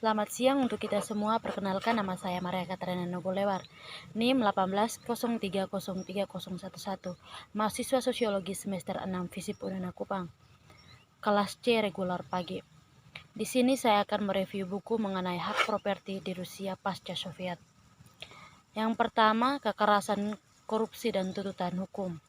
Selamat siang untuk kita semua. Perkenalkan, nama saya Maria Katarina Nogolewar, NIM 1803030111, mahasiswa sosiologi semester 6 FISIP Unana Kupang, kelas C regular pagi. Di sini saya akan mereview buku mengenai hak properti di Rusia pasca Soviet. Yang pertama, kekerasan, korupsi, dan tuntutan hukum.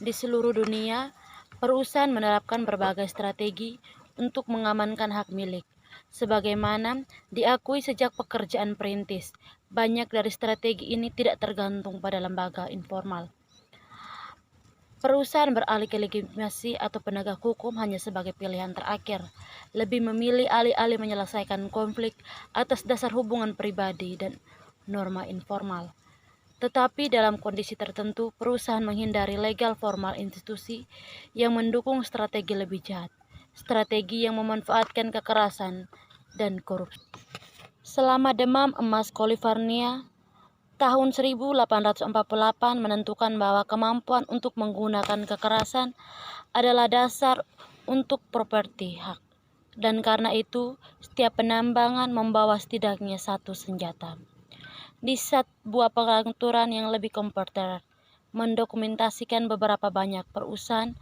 Di seluruh dunia, perusahaan menerapkan berbagai strategi untuk mengamankan hak milik. Sebagaimana diakui sejak pekerjaan perintis, banyak dari strategi ini tidak tergantung pada lembaga informal. Perusahaan beralih ke legitimasi atau penegak hukum hanya sebagai pilihan terakhir, lebih memilih alih-alih menyelesaikan konflik atas dasar hubungan pribadi dan norma informal. Tetapi dalam kondisi tertentu, perusahaan menghindari legal formal institusi yang mendukung strategi lebih jahat, strategi yang memanfaatkan kekerasan dan korupsi. Selama demam emas California tahun 1848 menentukan bahwa kemampuan untuk menggunakan kekerasan adalah dasar untuk properti hak. Dan karena itu, setiap penambangan membawa setidaknya satu senjata. Di sebuah pengaturan yang lebih komputer mendokumentasikan beberapa banyak perusahaan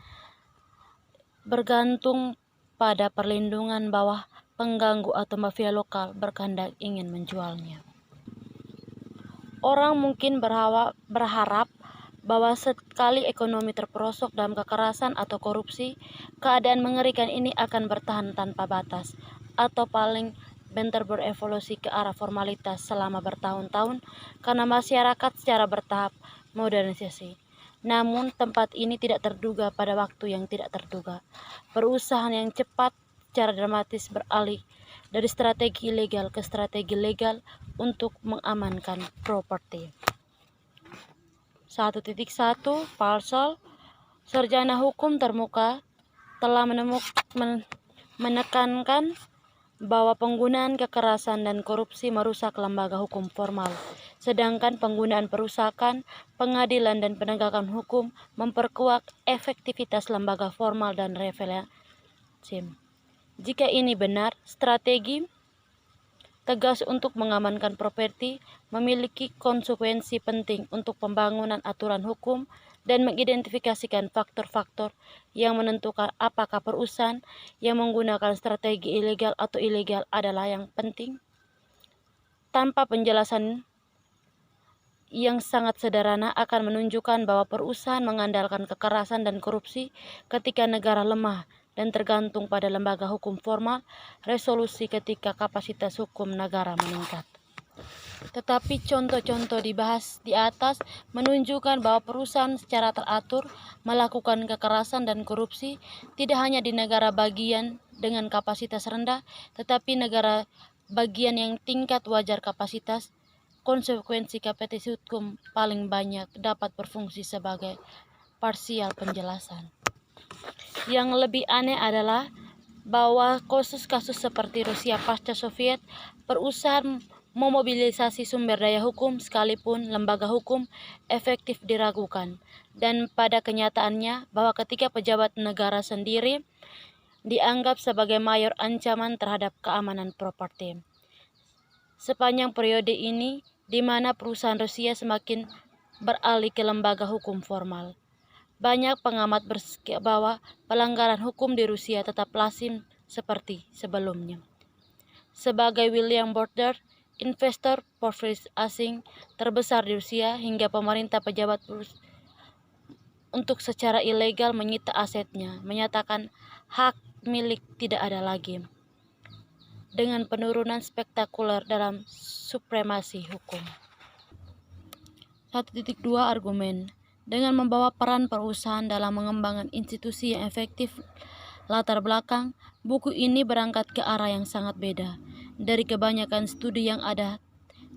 bergantung pada perlindungan bawah pengganggu atau mafia lokal berkehendak ingin menjualnya. Orang mungkin berharap bahwa sekali ekonomi terperosok dalam kekerasan atau korupsi, keadaan mengerikan ini akan bertahan tanpa batas, atau paling bentar berevolusi ke arah formalitas selama bertahun-tahun karena masyarakat secara bertahap modernisasi. Namun tempat ini tidak terduga pada waktu yang tidak terduga. Perusahaan yang cepat secara dramatis beralih dari strategi ilegal ke strategi legal untuk mengamankan properti. 1.1 Parsol, sarjana hukum termuka, telah menekankan bahwa penggunaan kekerasan dan korupsi merusak lembaga hukum formal, sedangkan penggunaan perusakan, pengadilan, dan penegakan hukum memperkuat efektivitas lembaga formal dan relevansi. Jika ini benar, strategi tegas untuk mengamankan properti memiliki konsekuensi penting untuk pembangunan aturan hukum dan mengidentifikasikan faktor-faktor yang menentukan apakah perusahaan yang menggunakan strategi ilegal atau ilegal adalah yang penting. Tanpa penjelasan yang sangat sederhana akan menunjukkan bahwa perusahaan mengandalkan kekerasan dan korupsi ketika negara lemah dan tergantung pada lembaga hukum formal, resolusi ketika kapasitas hukum negara meningkat. Tetapi contoh-contoh dibahas di atas menunjukkan bahwa perusahaan secara teratur melakukan kekerasan dan korupsi tidak hanya di negara bagian dengan kapasitas rendah, tetapi negara bagian yang tingkat wajar kapasitas. Konsekuensi kapasitas hukum paling banyak dapat berfungsi sebagai parsial penjelasan. Yang lebih aneh adalah bahwa kasus-kasus seperti Rusia pasca Soviet, perusahaan memobilisasi sumber daya hukum sekalipun lembaga hukum efektif diragukan. Dan pada kenyataannya bahwa ketika pejabat negara sendiri dianggap sebagai mayor ancaman terhadap keamanan properti. Sepanjang periode ini, di mana perusahaan Rusia semakin beralih ke lembaga hukum formal. Banyak pengamat bersikap bahwa pelanggaran hukum di Rusia tetap lazim seperti sebelumnya. Sebagai William Border, investor portfolio asing terbesar di Rusia hingga pemerintah pejabat untuk secara ilegal menyita asetnya, menyatakan hak milik tidak ada lagi. Dengan penurunan spektakuler dalam supremasi hukum. 1.2 Argumen. Dengan membawa peran perusahaan dalam mengembangkan institusi yang efektif latar belakang, buku ini berangkat ke arah yang sangat beda dari kebanyakan studi yang ada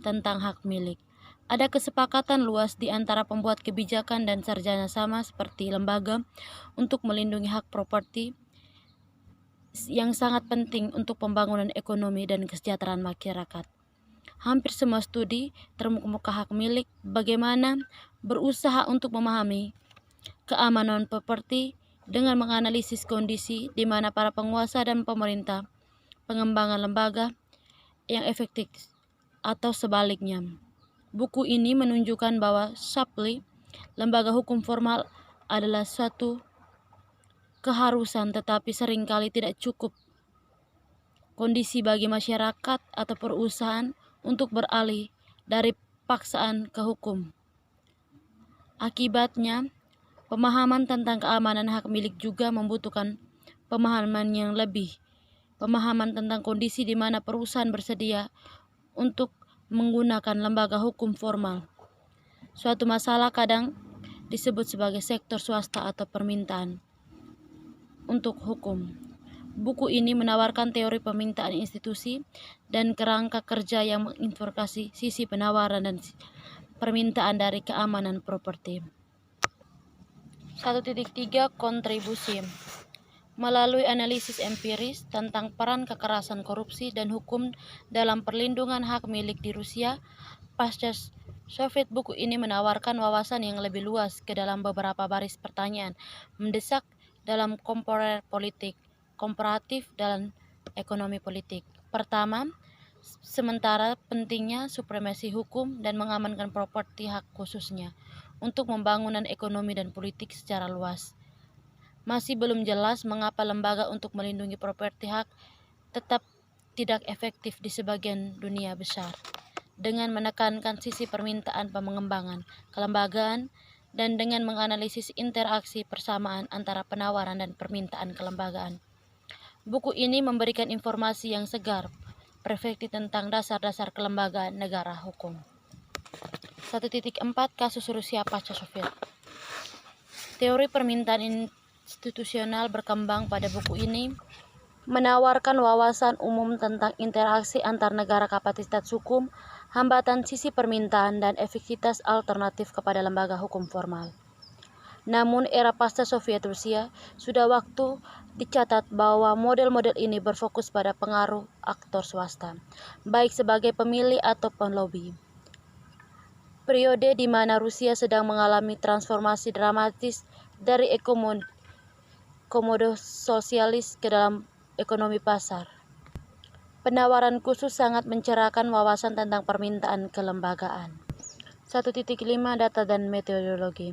tentang hak milik. Ada kesepakatan luas di antara pembuat kebijakan dan sarjana sama seperti lembaga untuk melindungi hak properti yang sangat penting untuk pembangunan ekonomi dan kesejahteraan masyarakat. Hampir semua studi terkemuka hak milik bagaimana berusaha untuk memahami keamanan properti dengan menganalisis kondisi di mana para penguasa dan pemerintah, pengembangan lembaga, yang efektif atau sebaliknya. Buku ini menunjukkan bahwa Shapley, lembaga hukum formal, adalah suatu keharusan tetapi seringkali tidak cukup kondisi bagi masyarakat atau perusahaan untuk beralih dari paksaan ke hukum. Akibatnya, pemahaman tentang keamanan hak milik juga membutuhkan pemahaman yang lebih, pemahaman tentang kondisi di mana perusahaan bersedia untuk menggunakan lembaga hukum formal. Suatu masalah kadang disebut sebagai sektor swasta atau permintaan untuk hukum. Buku ini menawarkan teori permintaan institusi dan kerangka kerja yang menginvokasi sisi penawaran dan permintaan dari keamanan properti. 1.3 Kontribusi. Melalui analisis empiris tentang peran kekerasan korupsi dan hukum dalam perlindungan hak milik di Rusia pasca Soviet, buku ini menawarkan wawasan yang lebih luas ke dalam beberapa baris pertanyaan mendesak dalam komparatif dan ekonomi politik. Pertama, sementara pentingnya supremasi hukum dan mengamankan properti hak khususnya untuk pembangunan ekonomi dan politik secara luas. Masih belum jelas mengapa lembaga untuk melindungi properti hak tetap tidak efektif di sebagian dunia besar, dengan menekankan sisi permintaan pengembangan kelembagaan dan dengan menganalisis interaksi persamaan antara penawaran dan permintaan kelembagaan. Buku ini memberikan informasi yang segar, perspektif tentang dasar-dasar kelembagaan negara hukum. 1.4 Kasus Rusia pasca Soviet. Teori permintaan institusional berkembang pada buku ini menawarkan wawasan umum tentang interaksi antar negara, kapasitas hukum, hambatan sisi permintaan, dan efektivitas alternatif kepada lembaga hukum formal. Namun era pasca Soviet Rusia sudah waktu dicatat bahwa model-model ini berfokus pada pengaruh aktor swasta, baik sebagai pemilih atau pelobi. Periode di mana Rusia sedang mengalami transformasi dramatis dari komodo sosialis ke dalam ekonomi pasar. Penawaran khusus sangat mencerahkan wawasan tentang permintaan kelembagaan. 1.5 Data dan metodologi.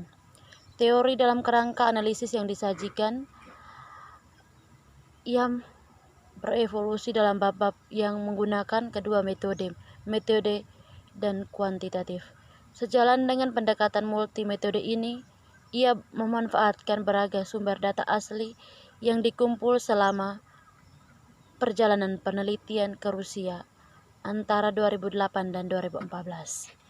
Teori dalam kerangka analisis yang disajikan yang berevolusi dalam bab-bab yang menggunakan kedua metode dan kuantitatif. Sejalan dengan pendekatan multi-metode ini, ia memanfaatkan beragam sumber data asli yang dikumpul selama perjalanan penelitian ke Rusia antara 2008 dan 2014.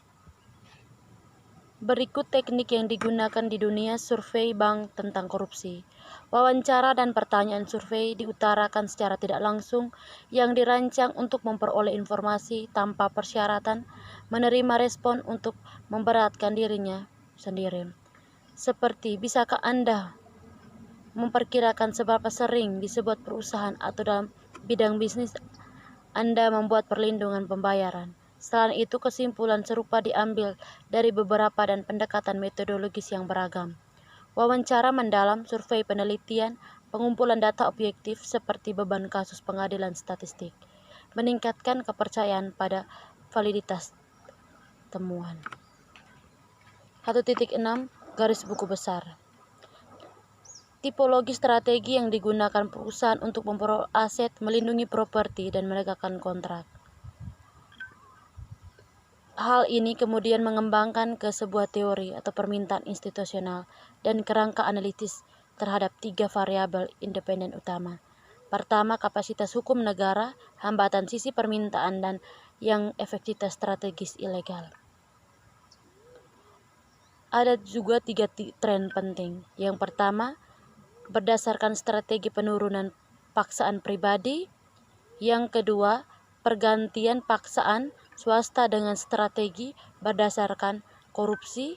Berikut teknik yang digunakan di dunia survei bank tentang korupsi. Wawancara dan pertanyaan survei diutarakan secara tidak langsung yang dirancang untuk memperoleh informasi tanpa persyaratan, menerima respon untuk memberatkan dirinya sendiri. Seperti, bisakah Anda memperkirakan seberapa sering di sebuah perusahaan atau dalam bidang bisnis Anda membuat perlindungan pembayaran? Selain itu, kesimpulan serupa diambil dari beberapa dan pendekatan metodologis yang beragam. Wawancara mendalam, survei penelitian, pengumpulan data objektif seperti beban kasus pengadilan statistik, meningkatkan kepercayaan pada validitas temuan. 1.6 Garis buku besar. Tipologi strategi yang digunakan perusahaan untuk memperoleh aset, melindungi properti, dan menegakkan kontrak. Hal ini kemudian mengembangkan ke sebuah teori atau permintaan institusional dan kerangka analitis terhadap 3 variabel independen utama. Pertama, kapasitas hukum negara, hambatan sisi permintaan, dan yang efektivitas strategis ilegal. Ada juga 3 tren penting. Yang pertama, berdasarkan strategi penurunan paksaan pribadi. Yang kedua, pergantian paksaan swasta dengan strategi berdasarkan korupsi.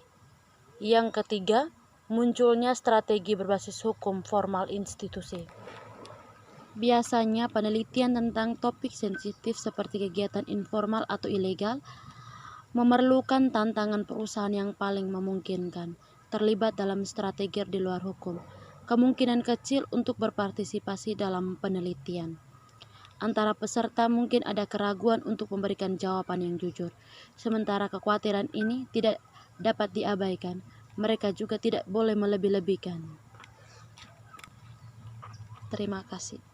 Yang ketiga, munculnya strategi berbasis hukum formal institusi. Biasanya penelitian tentang topik sensitif seperti kegiatan informal atau ilegal memerlukan tantangan perusahaan yang paling memungkinkan terlibat dalam strategi di luar hukum. Kemungkinan kecil untuk berpartisipasi dalam penelitian. antara peserta mungkin ada keraguan untuk memberikan jawaban yang jujur. Sementara kekhawatiran ini tidak dapat diabaikan. Mereka juga tidak boleh melebih-lebihkan. Terima kasih.